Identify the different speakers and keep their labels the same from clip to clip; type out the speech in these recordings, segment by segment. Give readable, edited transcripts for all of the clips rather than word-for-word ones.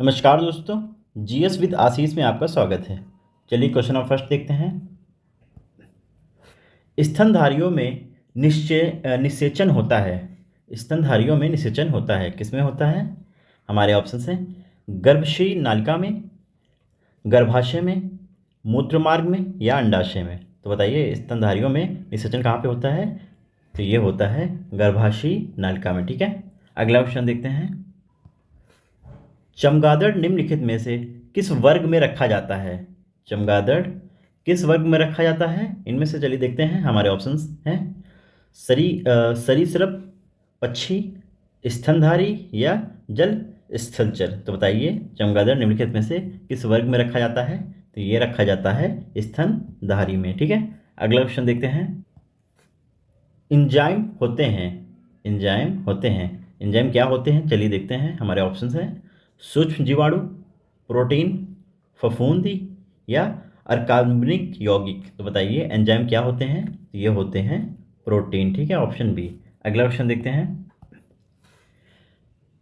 Speaker 1: नमस्कार दोस्तों, GS with आशीष में आपका स्वागत है। चलिए क्वेश्चन ऑफ फर्स्ट देखते हैं। स्तनधारियों में निषेचन होता है। स्तनधारियों में निषेचन होता है, किसमें होता है? हमारे ऑप्शन हैं गर्भाशयी नालिका में, गर्भाशय में, मूत्र मार्ग में या अंडाशय में। तो बताइए स्तनधारियों में निषेचन कहाँ पे होता है? तो ये होता है गर्भाशयी नालिका में। ठीक है, अगला क्वेश्चन देखते हैं। चमगादड़ निम्नलिखित में से किस वर्ग में रखा जाता है? चमगादड़ किस वर्ग में रखा जाता है? इनमें से चलिए देखते हैं। हमारे ऑप्शंस हैं सरीसृप, पक्षी, स्तनधारी या जल स्थलचर। तो बताइए चमगादड़ निम्नलिखित में से किस वर्ग में रखा जाता है? तो ये रखा जाता है स्तनधारी में। ठीक है, अगला क्वेश्चन देखते हैं। एंजाइम होते हैं, एंजाइम क्या होते हैं? चलिए देखते हैं। हमारे ऑप्शंस हैं सूक्ष्म जीवाणु, प्रोटीन, फफूंदी या अर्कार्बनिक यौगिक। तो बताइए एंजाइम क्या होते हैं? ये होते हैं प्रोटीन। ठीक है, ऑप्शन बी। अगला क्वेश्चन देखते हैं।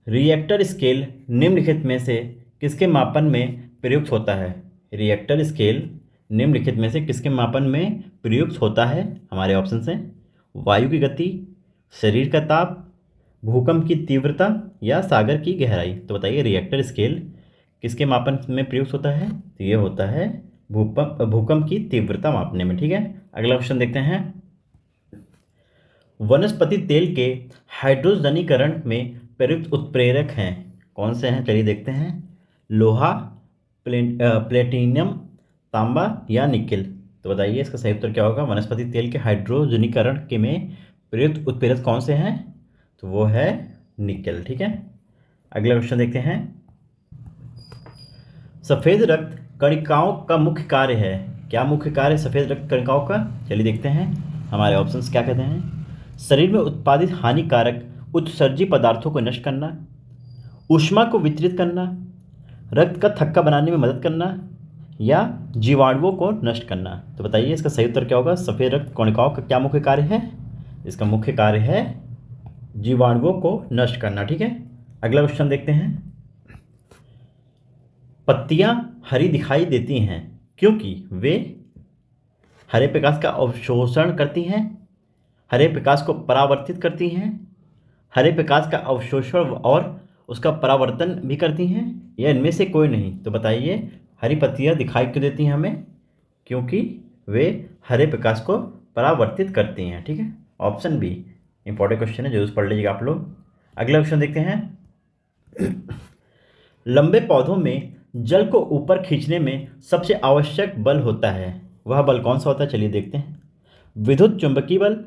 Speaker 1: रिएक्टर स्केल निम्नलिखित में से किसके मापन में प्रयुक्त होता है? रिएक्टर स्केल निम्नलिखित में से किसके मापन में प्रयुक्त होता है? हमारे ऑप्शंस हैं वायु की गति, शरीर का ताप, भूकंप की तीव्रता या सागर की गहराई। तो बताइए रिएक्टर स्केल किसके मापन में प्रयुक्त होता है? तो ये होता है भूकंप की तीव्रता मापने में। ठीक है, अगला क्वेश्चन देखते हैं। वनस्पति तेल के हाइड्रोजनीकरण में प्रयुक्त उत्प्रेरक हैं, कौन से हैं? चलिए देखते हैं। लोहा, प्लेटिनम, तांबा या निकेल। तो बताइए इसका सही उत्तर क्या होगा? वनस्पति तेल के हाइड्रोजनीकरण के में प्रयुक्त उत्प्रेरक कौन से हैं? तो वो है निकेल। ठीक है, अगला क्वेश्चन देखते हैं। सफ़ेद रक्त कणिकाओं का मुख्य कार्य है, क्या मुख्य कार्य सफ़ेद रक्त कणिकाओं का? चलिए देखते हैं। हमारे ऑप्शंस क्या कहते हैं। शरीर में उत्पादित हानिकारक उत्सर्जी पदार्थों को नष्ट करना, ऊष्मा को वितरित करना, रक्त का थक्का बनाने में मदद करना या जीवाणुओं को नष्ट करना। तो बताइए इसका सही उत्तर क्या होगा? सफ़ेद रक्त कणिकाओं का क्या मुख्य कार्य है? इसका मुख्य कार्य है जीवाणुओं को नष्ट करना। ठीक है, अगला क्वेश्चन देखते हैं। पत्तियां हरी दिखाई देती हैं क्योंकि वे हरे प्रकाश का अवशोषण करती हैं, हरे प्रकाश को परावर्तित करती हैं, हरे प्रकाश का अवशोषण और उसका परावर्तन भी करती हैं, या इनमें से कोई नहीं। तो बताइए हरी पत्तियां दिखाई क्यों देती हैं हमें? क्योंकि वे हरे प्रकाश को परावर्तित करती हैं। ठीक है, ऑप्शन बी इंपॉर्टेंट क्वेश्चन है, जरूर पढ़ लीजिएगा आप लोग। अगला क्वेश्चन देखते हैं। लंबे पौधों में जल को ऊपर खींचने में सबसे आवश्यक बल होता है, वह बल कौन सा होता है? चलिए देखते हैं। विद्युत चुंबकीय बल,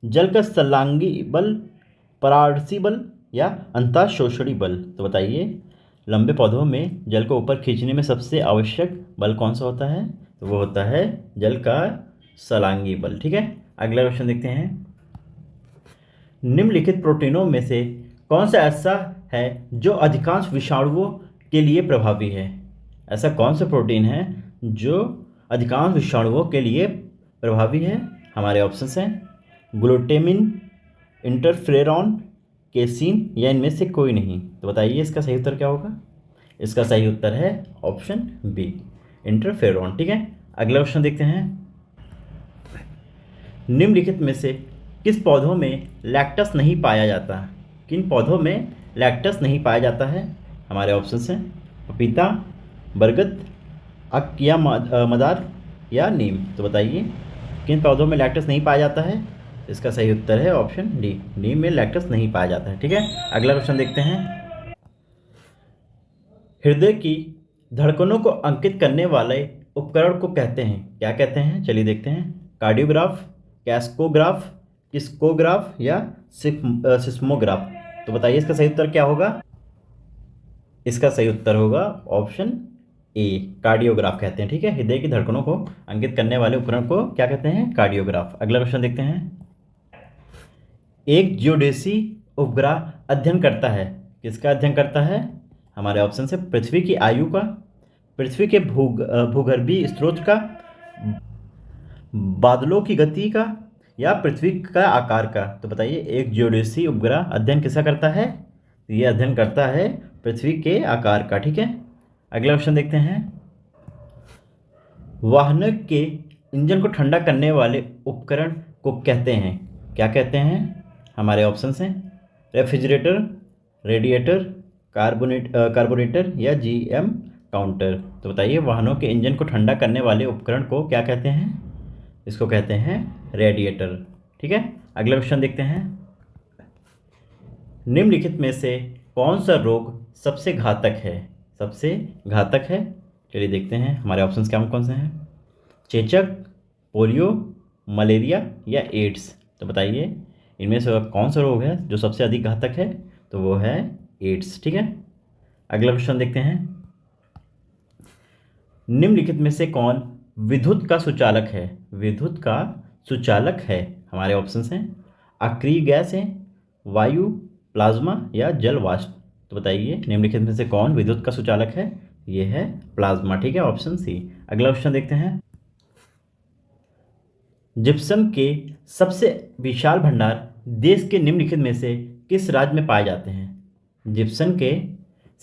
Speaker 1: जल का सलांगी बल, परावर्ती बल या अंतःशोषणी बल। तो बताइए लंबे पौधों में जल को ऊपर खींचने में सबसे आवश्यक बल कौन सा होता है? तो वो होता है जल का सलांगी बल। ठीक है, अगला क्वेश्चन देखते हैं। निम्नलिखित प्रोटीनों में से कौन सा ऐसा है जो अधिकांश विषाणुओं के लिए प्रभावी है? ऐसा कौन सा प्रोटीन है जो अधिकांश विषाणुओं के लिए प्रभावी है? हमारे ऑप्शंस हैं ग्लूटामिन, इंटरफेरॉन, केसीन या इनमें से कोई नहीं। तो बताइए इसका सही उत्तर क्या होगा? इसका सही उत्तर है ऑप्शन बी इंटरफेरॉन। ठीक है, अगला क्वेश्चन देखते हैं। निम्नलिखित में से किस पौधों में लैक्टस नहीं पाया जाता? किन पौधों में लैक्टस नहीं पाया जाता है? हमारे ऑप्शंस हैं पपीता, बरगद, अक या मदार या नीम। तो बताइए किन पौधों में लैक्टस नहीं पाया जाता है? इसका सही उत्तर है ऑप्शन डी, नीम में लैक्टस नहीं पाया जाता है। ठीक है, अगला क्वेश्चन देखते हैं। हृदय की धड़कनों को अंकित करने वाले उपकरण को कहते हैं, क्या कहते हैं? चलिए देखते हैं। कार्डियोग्राफ, कैस्कोग्राफ, किस्कोग्राफ या सिस्मोग्राफ। तो बताइए इसका सही उत्तर क्या होगा? इसका सही उत्तर होगा ऑप्शन ए, कार्डियोग्राफ कहते हैं। ठीक है, हृदय की धड़कनों को अंकित करने वाले उपकरण को क्या कहते हैं? कार्डियोग्राफ। अगला क्वेश्चन देखते हैं। एक ज्योडेसी उपग्रह अध्ययन करता है, किसका अध्ययन करता है? हमारे ऑप्शन से पृथ्वी की आयु का, पृथ्वी के भूगर्भीय स्रोत का, बादलों की गति का या पृथ्वी का आकार का। तो बताइए एक ज्योडेसी उपग्रह अध्ययन किसका करता है? ये अध्ययन करता है पृथ्वी के आकार का। ठीक है, अगला क्वेश्चन देखते हैं। वाहनों के इंजन को ठंडा करने वाले उपकरण को कहते हैं, क्या कहते हैं? हमारे ऑप्शंस हैं रेफ्रिजरेटर, रेडिएटर, कार्बोरेटर या जीएम काउंटर। तो बताइए, वाहनों के इंजन को ठंडा करने वाले उपकरण को क्या कहते हैं? इसको कहते हैं रेडिएटर। ठीक है, अगला क्वेश्चन देखते हैं। निम्नलिखित में से कौन सा रोग सबसे घातक है? सबसे घातक है, चलिए देखते हैं हमारे ऑप्शंस क्या कौन से हैं। चेचक, पोलियो, मलेरिया या एड्स। तो बताइए इनमें से कौन सा रोग है जो सबसे अधिक घातक है? तो वो है एड्स। ठीक है, अगला क्वेश्चन देखते हैं। निम्नलिखित में से कौन विद्युत का सुचालक है? विद्युत का सुचालक है, हमारे ऑप्शंस हैं अक्रिय गैस है, वायु, प्लाज्मा या जल वाष्प। तो बताइए निम्नलिखित में से कौन विद्युत का सुचालक है? ये है प्लाज्मा। ठीक है, ऑप्शन सी। अगला क्वेश्चन देखते हैं। जिप्सम के सबसे विशाल भंडार देश के निम्नलिखित में से किस राज्य में पाए जाते हैं? जिप्सम के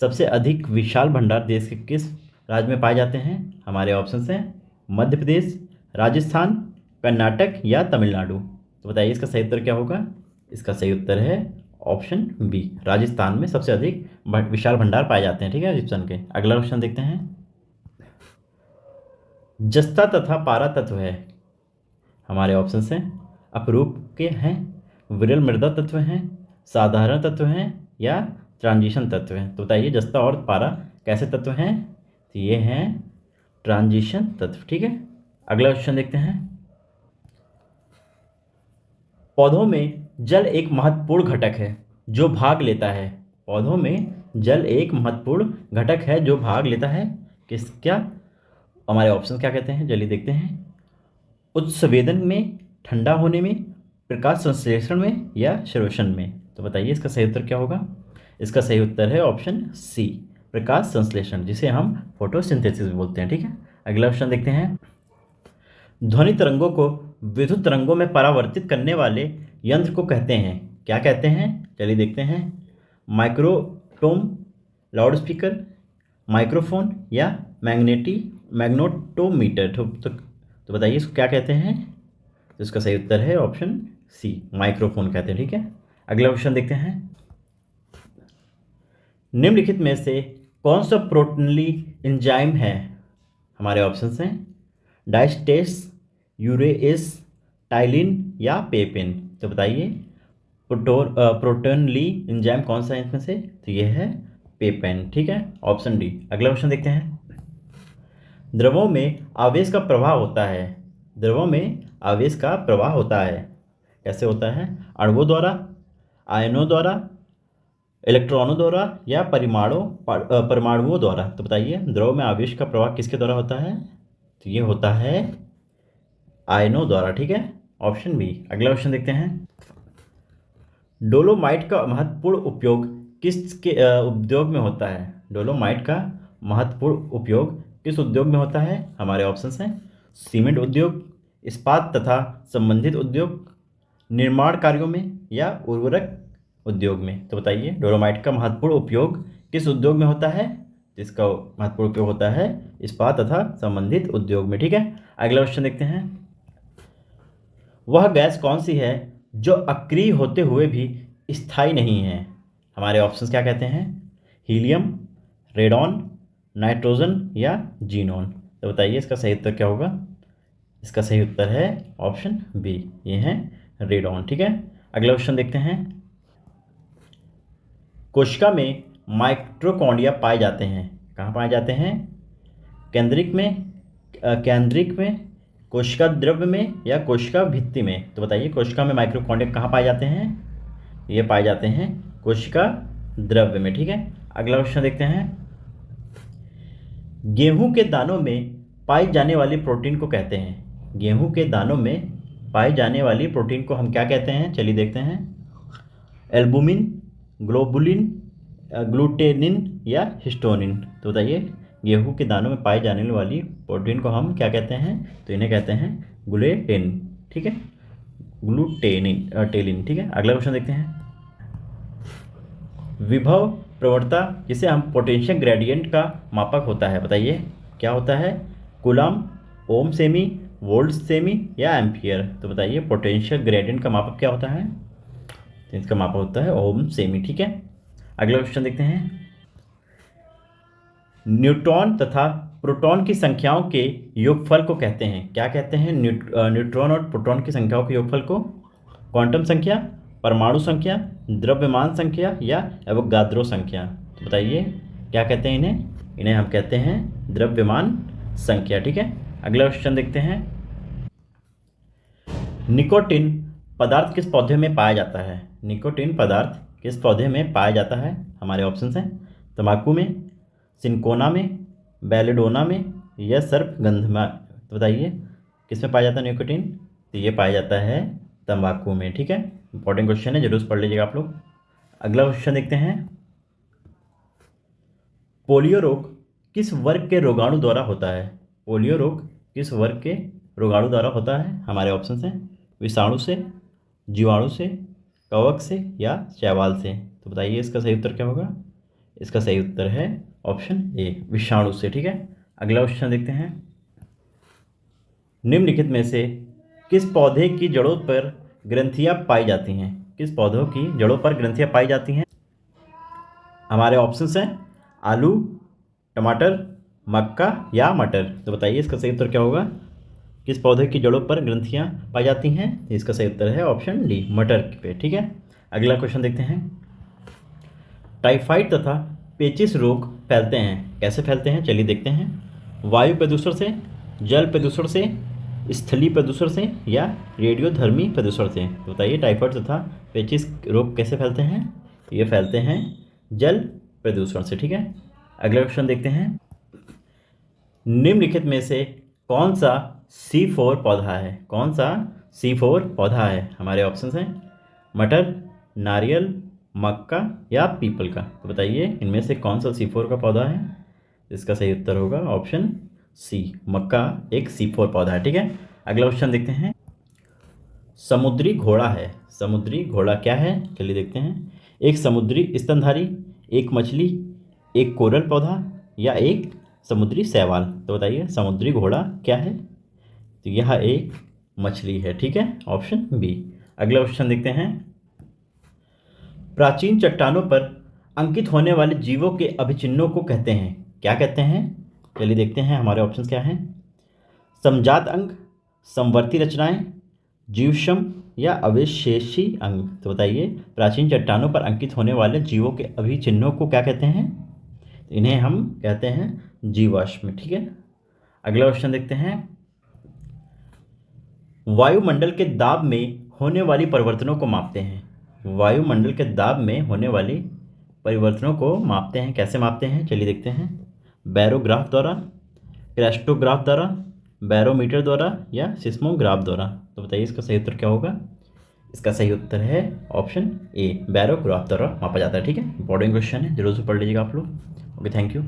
Speaker 1: सबसे अधिक विशाल भंडार देश के किस राज्य में पाए जाते हैं? हमारे ऑप्शंस हैं मध्य प्रदेश, राजस्थान, कर्नाटक या तमिलनाडु। तो बताइए इसका सही उत्तर क्या होगा? इसका सही उत्तर है ऑप्शन बी, राजस्थान में सबसे अधिक विशाल भंडार पाए जाते हैं। ठीक है, जिप्सम के। अगला क्वेश्चन देखते हैं। जस्ता तथा पारा तत्व है, हमारे ऑप्शंस हैं अपरूप के हैं, विरल मृदा तत्व हैं, साधारण तत्व हैं या ट्रांजिशन तत्व हैं। तो बताइए जस्ता और पारा कैसे तत्व हैं? तो ये हैं ट्रांजिशन तत्व। ठीक है, अगला क्वेश्चन देखते हैं। पौधों में जल एक महत्वपूर्ण घटक है जो भाग लेता है। पौधों में जल एक महत्वपूर्ण घटक है जो भाग लेता है किस क्या? हमारे ऑप्शन क्या कहते हैं, जल्दी देखते हैं। उत्सवेदन में, ठंडा होने में, प्रकाश संश्लेषण में या श्वसन में। तो बताइए इसका सही उत्तर क्या होगा? इसका सही उत्तर है ऑप्शन सी, प्रकाश संश्लेषण, जिसे हम फोटोसिंथेसिस बोलते हैं। ठीक है, अगला क्वेश्चन देखते हैं। ध्वनि तरंगों को विद्युत तरंगों में परावर्तित करने वाले यंत्र को कहते हैं, क्या कहते हैं? चलिए देखते हैं। माइक्रोटोम, लाउडस्पीकर, माइक्रोफोन या मैग्नेटोमीटर। तो बताइए इसको क्या कहते हैं? तो इसका सही उत्तर है ऑप्शन सी, माइक्रोफोन कहते हैं। ठीक है, अगला क्वेश्चन देखते हैं। निम्नलिखित में से कौन सा प्रोटोनली एंजाइम है? हमारे ऑप्शंस हैं डायस्टेस, यूरेएस, टाइलिन या पेपिन। तो बताइए प्रोटोनली एंजाइम कौन सा है इसमें से? तो ये है पेपिन। ठीक है, ऑप्शन डी। अगला क्वेश्चन देखते हैं। द्रवों में आवेश का प्रवाह होता है, द्रवों में आवेश का प्रवाह होता है, कैसे होता है? अणुओं द्वारा, आयनों द्वारा, इलेक्ट्रॉनों द्वारा या परमाणुओं द्वारा। तो बताइए द्रव में आवेश का प्रवाह किसके द्वारा होता है? तो ये होता है आयनों द्वारा। ठीक है, ऑप्शन बी। अगला क्वेश्चन देखते हैं। डोलोमाइट का महत्वपूर्ण उपयोग किसके उद्योग में होता है? डोलोमाइट का महत्वपूर्ण उपयोग किस उद्योग में होता है? हमारे ऑप्शंस हैं सीमेंट उद्योग, इस्पात तथा संबंधित उद्योग, निर्माण कार्यों में या उर्वरक उद्योग में। तो बताइए डोलोमाइट का महत्वपूर्ण उपयोग किस उद्योग में होता है? जिसका महत्वपूर्ण उपयोग होता है इस्पात तथा संबंधित उद्योग में। ठीक है, अगला क्वेश्चन देखते हैं। वह गैस कौन सी है जो अक्रिय होते हुए भी स्थायी नहीं है? हमारे ऑप्शंस क्या कहते हैं? हीलियम, रेडॉन, नाइट्रोजन या जीनॉन। तो बताइए इसका सही उत्तर क्या होगा? इसका सही उत्तर है ऑप्शन बी, ये है रेडॉन। ठीक है, अगला क्वेश्चन देखते हैं। कोशिका में माइटोकॉन्ड्रिया पाए जाते हैं, कहाँ पाए जाते हैं? केंद्रिक में, कोशिका द्रव्य में या कोशिका भित्ति में। तो बताइए कोशिका में माइटोकॉन्ड्रिया कहाँ पाए जाते हैं? ये पाए जाते हैं कोशिका द्रव्य में। ठीक है, अगला क्वेश्चन देखते हैं। गेहूं के दानों में पाई जाने वाली प्रोटीन को कहते हैं, गेहूं के दानों में पाई जाने वाली प्रोटीन को हम क्या कहते हैं? चलिए देखते हैं। एल्बुमिन, ग्लोबुलिन, ग्लूटेनिन या हिस्टोनिन। तो बताइए गेहूं के दानों में पाई जाने वाली प्रोटीन को हम क्या कहते हैं? तो इन्हें कहते हैं ग्लूटेन। ठीक है, ग्लूटेनिन टेलिन। ठीक है, अगला क्वेश्चन देखते हैं। विभव प्रवणता जिसे हम पोटेंशियल ग्रेडियंट का मापक होता है, बताइए क्या होता है? कूलम, ओम सेमी, वोल्ट सेमी या एम्पियर? तो बताइए पोटेंशियल ग्रेडियंट का मापक क्या होता है? इसका मापक होता है ओम सेमी। ठीक है, अगला क्वेश्चन देखते हैं। न्यूट्रॉन तथा प्रोटॉन की संख्याओं के योगफल को कहते हैं, क्या कहते हैं? न्यूट्रॉन और प्रोटॉन की संख्याओं के योगफल को क्वांटम संख्या, परमाणु संख्या, द्रव्यमान संख्या या एवोगाद्रो संख्या? तो बताइए क्या कहते हैं इन्हें? इन्हें हम कहते हैं द्रव्यमान संख्या। ठीक है, अगला क्वेश्चन देखते हैं। निकोटिन पदार्थ किस पौधे में पाया जाता है? निकोटिन पदार्थ किस पौधे में पाया जाता है? हमारे ऑप्शंस हैं तंबाकू में, सिनकोना में, बेलेडोना में या सर्पगंध में? तो बताइए किस में पाया जाता है निकोटिन? तो ये पाया जाता है तंबाकू में। ठीक है, इंपॉर्टेंट क्वेश्चन है, जरूर पढ़ लीजिएगा आप लोग। अगला क्वेश्चन देखते हैं। पोलियो रोग किस वर्ग के रोगाणु द्वारा होता है? पोलियो रोग किस वर्ग के रोगाणु द्वारा होता है? हमारे ऑप्शंस हैं विषाणु से, जीवाणु से, कवक से या शैवाल से? तो बताइए इसका सही उत्तर क्या होगा? इसका सही उत्तर है ऑप्शन ए, विषाणु से। ठीक है, अगला क्वेश्चन देखते हैं। निम्नलिखित में से किस पौधे की जड़ों पर ग्रंथियां पाई जाती हैं? किस पौधों की जड़ों पर ग्रंथियां पाई जाती हैं? हमारे ऑप्शंस हैं आलू, टमाटर, मक्का या मटर? तो बताइए इसका सही उत्तर क्या होगा? किस पौधे की जड़ों पर ग्रंथियां पाई जाती हैं? इसका सही उत्तर है ऑप्शन डी, मटर पे। ठीक है, अगला क्वेश्चन देखते हैं। टाइफाइड तथा पेचिस रोग फैलते हैं, कैसे फैलते हैं? चलिए देखते हैं। वायु प्रदूषण से, जल प्रदूषण से, स्थलीय प्रदूषण से या रेडियोधर्मी प्रदूषण से? तो बताइए टाइफाइड तथा पेचिस रोग कैसे फैलते हैं? ये फैलते हैं जल प्रदूषण से। ठीक है, अगला क्वेश्चन देखते हैं। निम्नलिखित में से कौन सा C4 पौधा है? कौन सा C4 पौधा है? हमारे ऑप्शंस हैं मटर, नारियल, मक्का या पीपल का? तो बताइए इनमें से कौन सा C4 का पौधा है? इसका सही उत्तर होगा ऑप्शन सी, मक्का एक C4 पौधा है। ठीक है, अगला क्वेश्चन देखते हैं। समुद्री घोड़ा है, समुद्री घोड़ा क्या है? चलिए देखते हैं। एक समुद्री स्तनधारी, एक मछली, एक कोरल पौधा या एक समुद्री शैवाल? तो बताइए समुद्री घोड़ा क्या है? तो यह एक मछली है। ठीक है, ऑप्शन बी। अगला क्वेश्चन देखते हैं। प्राचीन चट्टानों पर अंकित होने वाले जीवों के अभिचिन्हों को कहते हैं, क्या कहते हैं? चलिए देखते हैं हमारे ऑप्शंस क्या हैं। समजात अंग, समवर्ती रचनाएं, जीवश्म या अविशेषी अंग? तो बताइए प्राचीन चट्टानों पर अंकित होने वाले जीवों के अभिचिन्हों को क्या कहते हैं? इन्हें हम कहते हैं जीवाश्म। ठीक है, अगला क्वेश्चन देखते हैं। वायुमंडल के दाब में होने वाली परिवर्तनों को मापते हैं, वायुमंडल के दाब में होने वाली परिवर्तनों को मापते हैं, कैसे मापते हैं? चलिए देखते हैं। बैरोग्राफ द्वारा, क्रेस्टोग्राफ द्वारा, बैरोमीटर द्वारा या सिस्मोग्राफ द्वारा? तो बताइए इसका सही उत्तर क्या होगा? इसका सही उत्तर है ऑप्शन ए, बैरोग्राफ द्वारा मापा जाता है। ठीक है, इंपॉर्टेंट क्वेश्चन है, जरूर से पढ़ लीजिएगा आप लोग। Okay, thank you.